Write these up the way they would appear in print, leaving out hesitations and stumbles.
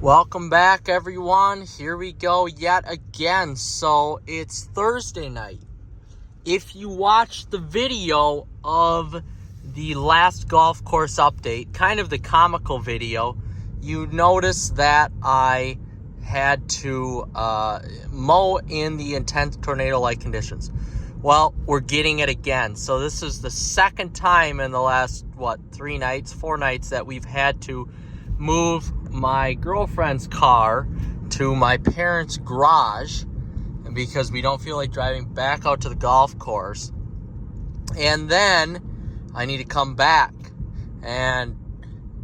Welcome back, everyone. Here we go yet again. So it's Thursday night. If you watched the video of the last golf course update, kind of the comical video, you notice that I had to mow in the intense tornado-like conditions. Well, we're getting it again. So this is the second time in the last, 4 nights that we've had to move my girlfriend's car to my parents' garage because we don't feel like driving back out to the golf course. And then I need to come back and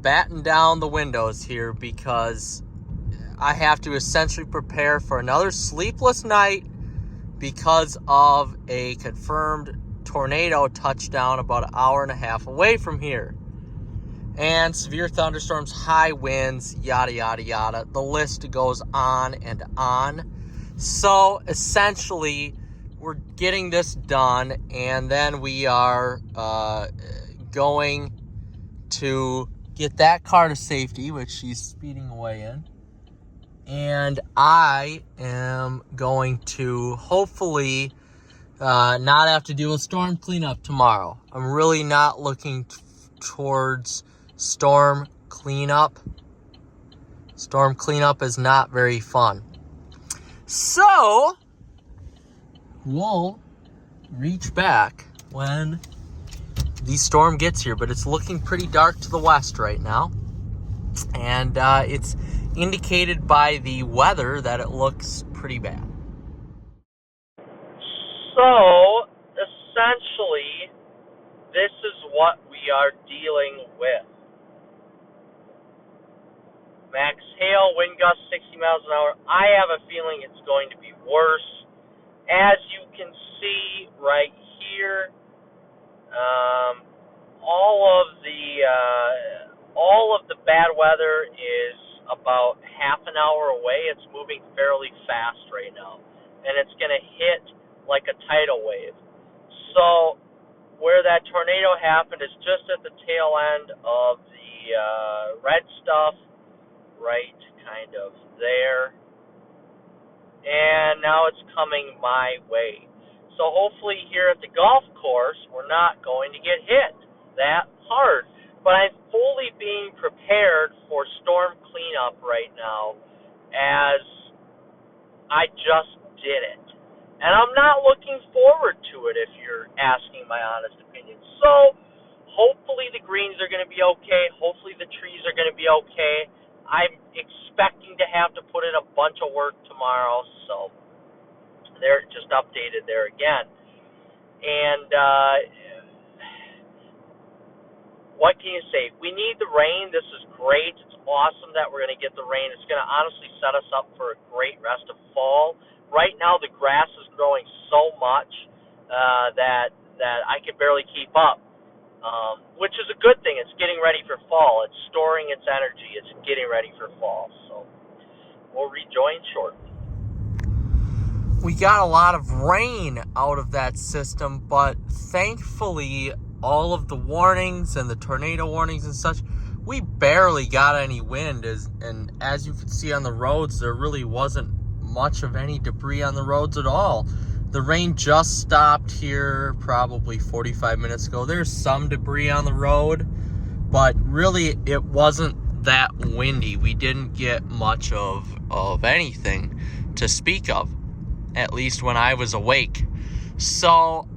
batten down the windows here because I have to essentially prepare for another sleepless night because of a confirmed tornado touchdown about an hour and a half away from here. And severe thunderstorms, high winds, yada, yada, yada. The list goes on and on. So essentially, we're getting this done, and then we are going to get that car to safety, which she's speeding away in. And I am going to hopefully not have to deal with storm cleanup tomorrow. I'm really not looking towards storm cleanup. Storm cleanup is not very fun. So, we'll reach back when the storm gets here, but it's looking pretty dark to the west right now. And it's indicated by the weather that it looks pretty bad. So, essentially, this is what we are dealing with. Max hail, wind gust 60 miles an hour. I have a feeling it's going to be worse. As you can see right here, all of the bad weather is about half an hour away. It's moving fairly fast right now, and it's going to hit like a tidal wave. So where that tornado happened is just at the tail end of the red stuff, right kind of there, and now it's coming my way. So hopefully here at the golf course we're not going to get hit that hard, but I'm fully being prepared for storm cleanup right now as I just did it, and I'm not looking forward to it if you're asking my honest opinion. So hopefully the greens are going to be okay, hopefully the trees are going to be okay. I'm expecting to have to put in a bunch of work tomorrow, so they're just updated there again. And what can you say? We need the rain. This is great. It's awesome that we're going to get the rain. It's going to honestly set us up for a great rest of fall. Right now, the grass is growing so much that I can barely keep up. Which is a good thing. It's getting ready for fall. It's storing its energy. It's getting ready for fall. So we'll rejoin shortly. We got a lot of rain out of that system, but thankfully all of the warnings and the tornado warnings and such, we barely got any wind. And as you can see on the roads, there really wasn't much of any debris on the roads at all. The rain just stopped here probably 45 minutes ago. There's some debris on the road, but really it wasn't that windy. We didn't get much of anything to speak of, at least when I was awake. So,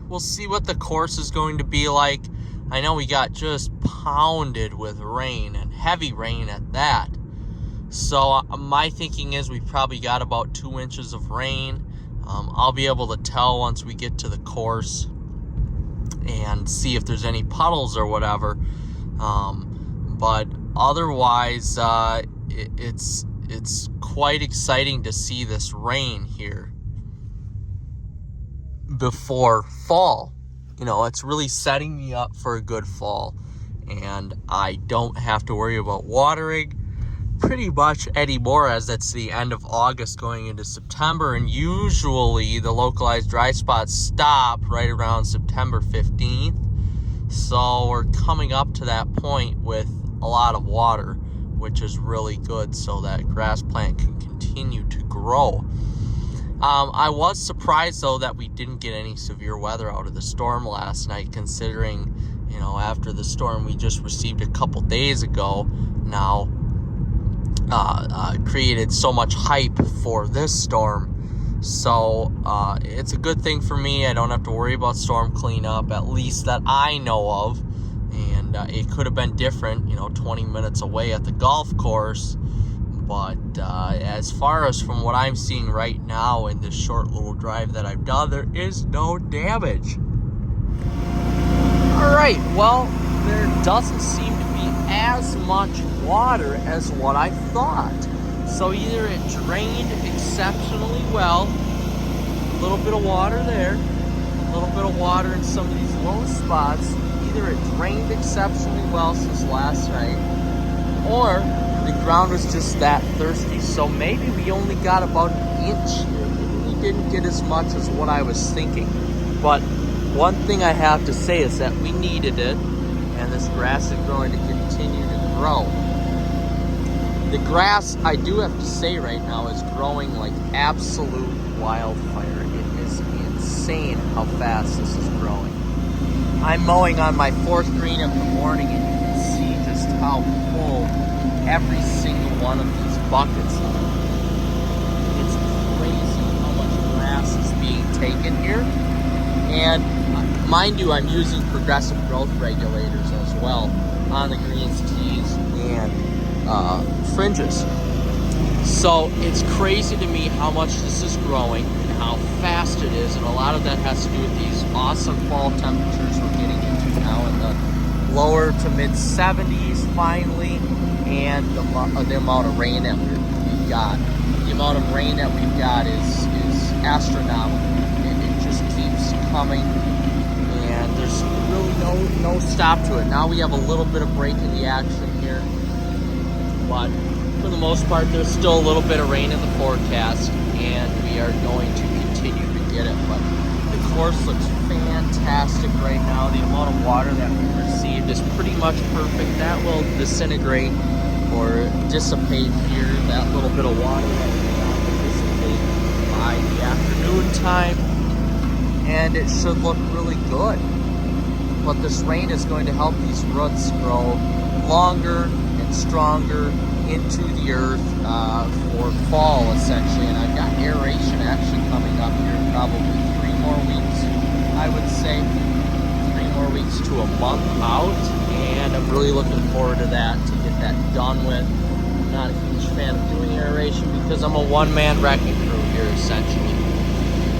we'll see what the course is going to be like. I know we got just pounded with rain, and heavy rain at that. So my thinking is we probably got about 2 inches of rain. I'll be able to tell once we get to the course and see if there's any puddles or whatever. But otherwise, it's quite exciting to see this rain here before fall. You know, it's really setting me up for a good fall, and I don't have to worry about watering pretty much anymore, as it's the end of August going into September, and usually the localized dry spots stop right around September 15th. So we're coming up to that point with a lot of water, which is really good so that grass plant can continue to grow. I was surprised, though, that we didn't get any severe weather out of the storm last night, considering, after the storm we just received a couple days ago now created so much hype for this storm. So it's a good thing for me. I don't have to worry about storm cleanup, at least that I know of. And it could have been different, 20 minutes away at the golf course. But as far as from what I'm seeing right now in this short little drive that I've done, there is no damage. All right, well, there doesn't seem to be as much water as what I thought. So either it drained exceptionally well, a little bit of water there, a little bit of water in some of these low spots. Either it drained exceptionally well since last night, or the ground was just that thirsty. So maybe we only got about an inch here. Maybe we didn't get as much as what I was thinking. But one thing I have to say is that we needed it, and this grass is going to continue to grow. The grass, I do have to say right now, is growing like absolute wildfire. It is insane how fast this is growing. I'm mowing on my 4th green of the morning, and you can see just how full every single one of these buckets are. It's crazy how much grass is being taken here. And mind you, I'm using progressive growth regulators as well on the greens, tees, and fringes. So it's crazy to me how much this is growing and how fast it is, and a lot of that has to do with these awesome fall temperatures we're getting into now in the lower to mid 70s finally, and the amount of rain that we've got. The amount of rain that we've got is astronomical. It just keeps coming, and there's really no stop to it. Now we have a little bit of break in the action here, but for the most part, there's still a little bit of rain in the forecast, and we are going to continue to get it. But the course looks fantastic right now. The amount of water that we received is pretty much perfect. That will disintegrate or dissipate here. That little bit of water that will dissipate by the afternoon time, and it should look really good. But this rain is going to help these roots grow longer and stronger into the earth for fall, essentially. And I've got aeration actually coming up here in probably 3 more weeks, I would say. 3 more weeks to a month out, and I'm really looking forward to that, to get that done with. I'm not a huge fan of doing aeration because I'm a one-man wrecking crew here, essentially.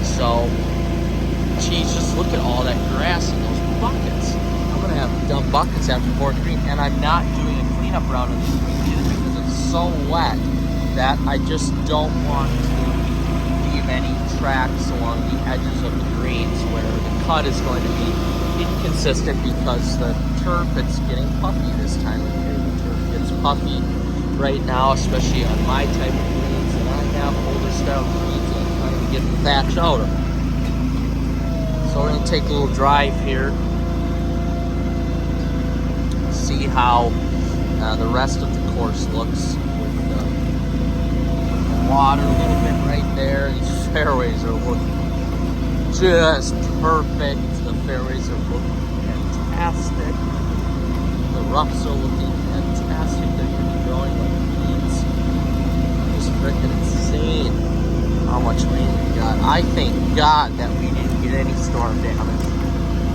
So, geez, just look at all that grass in those buckets. I'm going to have done buckets after 4th green, and I'm not doing a cleanup round of these greens either because it's so wet that I just don't want to leave any tracks along the edges of the greens where the cut is going to be inconsistent because the turf, it's getting puffy this time of year. The turf gets puffy right now, especially on my type of greens, and I have older style greens that I'm trying to get the thatch out of. So we're going to take a little drive here, see how the rest of the course looks with the water a little bit right there. These fairways are looking just perfect. The fairways are looking fantastic. The roughs are looking fantastic. They're going to be growing like weeds. Just freaking insane how much rain we got. I thank God that we didn't get any storm damage.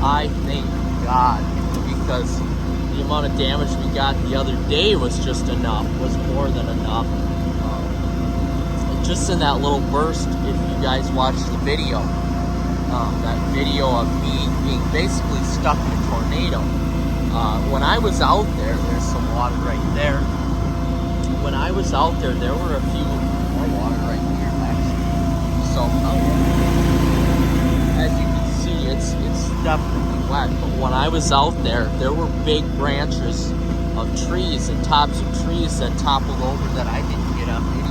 I thank God, because the amount of damage we got the other day was just enough, was more than enough. Just in that little burst, if you guys watched the video, that video of me being basically stuck in a tornado. When I was out there, there's some water right there. When I was out there, there were a few more water right here, actually. So, as you can see, it's definitely wet. But when I was out there, there were big branches of trees and tops of trees that toppled over that I didn't get on video.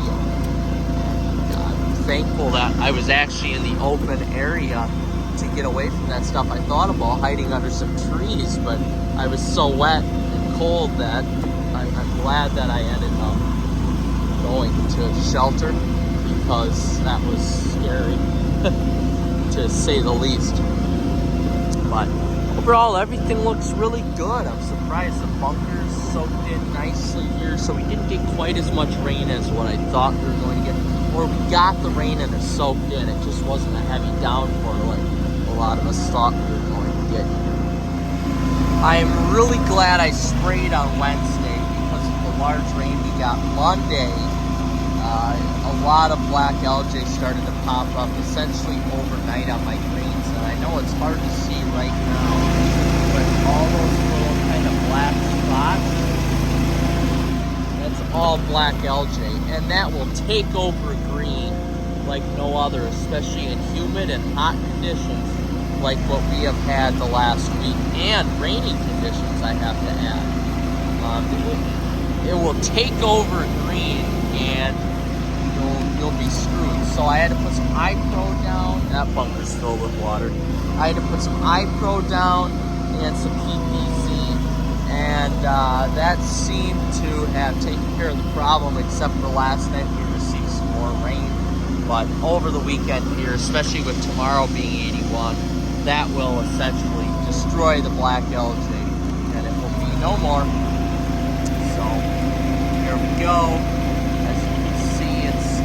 Thankful that I was actually in the open area to get away from that stuff. I thought about hiding under some trees, but I was so wet and cold that glad that I ended up going to shelter, because that was scary to say the least. But overall, everything looks really good. I'm surprised the bunker's soaked in nicely here, so we didn't get quite as much rain as what I thought we were going to get. Or we got the rain and it soaked in. It just wasn't a heavy downpour like a lot of us thought we were going to get. I am really glad I sprayed on Wednesday because of the large rain we got Monday. A lot of black algae started to pop up essentially overnight on my greens, and I know it's hard to see right now, but all those little kind of black spots, that's all black algae, and that will take over green like no other, especially in humid and hot conditions like what we have had the last week, and rainy conditions, I have to add. It will take over green, and you'll be screwed. So I had to put some iPro down. That bunker's filled with water. I had to put some iPro down and some PPZ, and that seemed to have taken care of the problem, except for last night we received some more rain. But over the weekend here, especially with tomorrow being 81, that will essentially destroy the black algae, and it will be no more. So here we go.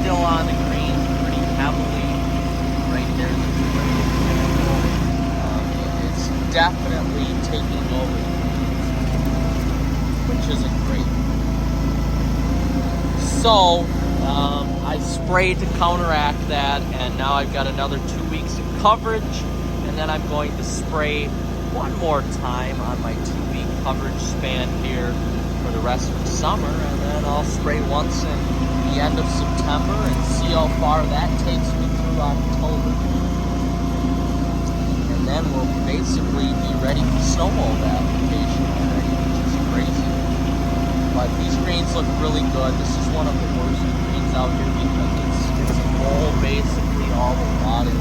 Still on the green pretty heavily. Right there, it's definitely taking over, which isn't great. So I sprayed to counteract that, and now I've got another 2 weeks of coverage, and then I'm going to spray one more time on my 2-week coverage span here for the rest of the summer, and then I'll spray once in the end of September and see how far that takes me through October. And then we'll basically be ready for snow mold application already, which is crazy. But these greens look really good. This is one of the worst greens out here because it's a bowl, basically all the water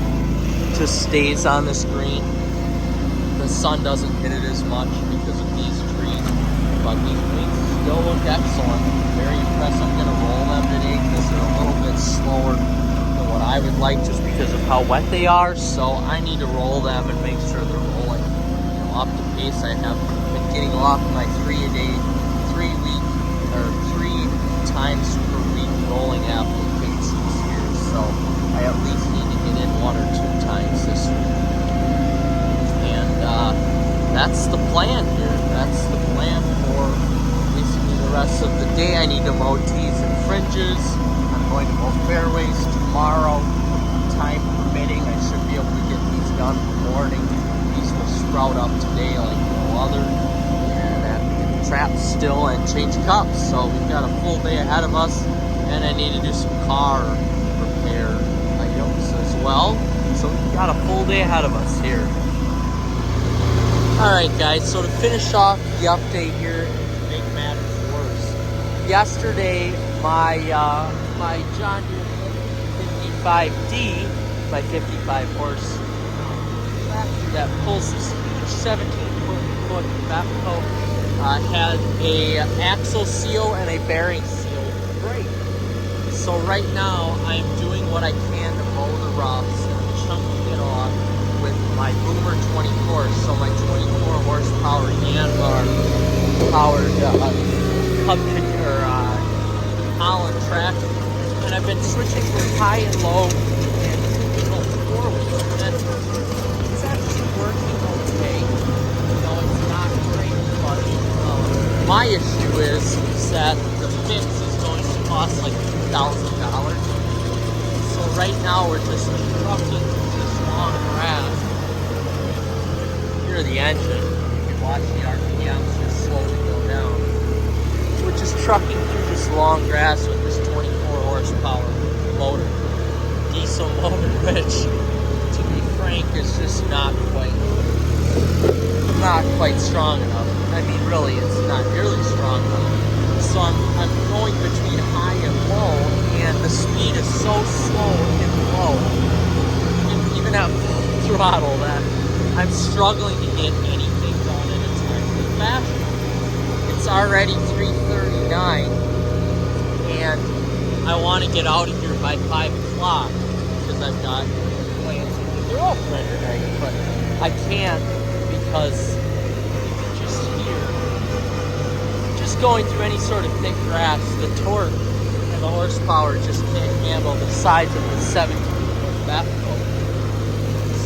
just stays on this green. The sun doesn't hit it as much because of these trees, but these greens still look excellent. Very impressed. I'm going to roll them today because they're a little bit slower than what I would like, just because of how wet they are. So I need to roll them and make sure they're rolling up to pace. I have been getting off my 3 times per week rolling applications here. So I at least need to get in 1 or 2 times this week. And that's the plan here. That's the plan for the rest of the day. I need to mow tees and fringes. I'm going to mow fairways tomorrow, time permitting. I should be able to get these done in the morning. These will sprout up today like no other, and I have to get the traps still and change cups. So we've got a full day ahead of us, and I need to do some car repair items as well. So we've got a full day ahead of us here. Alright guys, so to finish off the update here, yesterday, my John Deere 55D, my 55 horse tractor that pulls this huge 17-foot Bepco, had a axle seal and a bearing seal brake. So right now, I'm doing what I can to mow the roughs and chunking it off with my Boomer 24. So my 24 horsepower Yanmar powered Holland tractor, and I've been switching from high and low and forward, and it's actually working okay. You know, it's not great, but my issue is that the fix is going to cost like $2,000. So right now we're just trucking this long grass. Hear the engine. You can watch the RPMs just slowly go down. We're just trucking through this long grass with this 24 horsepower motor, diesel motor, which, to be frank, is just not quite strong enough. I mean, really, it's not nearly strong enough. So I'm going between high and low, and the speed is so slow and low, even at full throttle, that I'm struggling to get anything done in a timely fashion. It's already 3:30 9, and I want to get out of here by 5 o'clock because I've got plans with the girlfriend tonight, but I can't because you can just hear, just going through any sort of thick grass, the torque and the horsepower just can't handle the size of the 17-foot backhoe.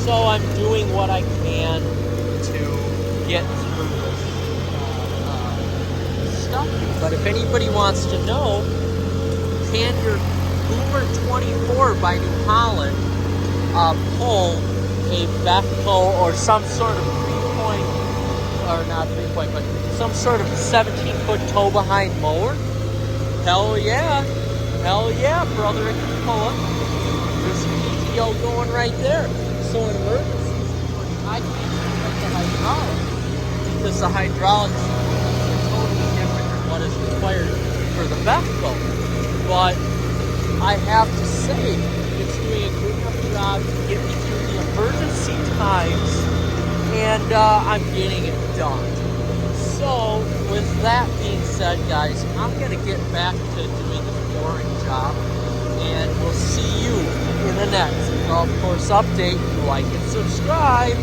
So I'm doing what I can to get through this stuff. But if anybody wants to know, can your Boomer 24 by New Holland pull a backhoe or some sort of 3-point, or not 3-point, but some sort of 17-foot tow-behind mower? Hell yeah, brother, it can pull it. There's a PTO going right there. So in emergencies, I can't pick up the hydraulics because the hydraulics are totally different than what is required for the backhoe. But I have to say, it's doing a good enough job to get me through the emergency times, and I'm getting it done. So, with that being said, guys, I'm going to get back to doing the boring job, and we'll see you in the next golf course update. Like and subscribe.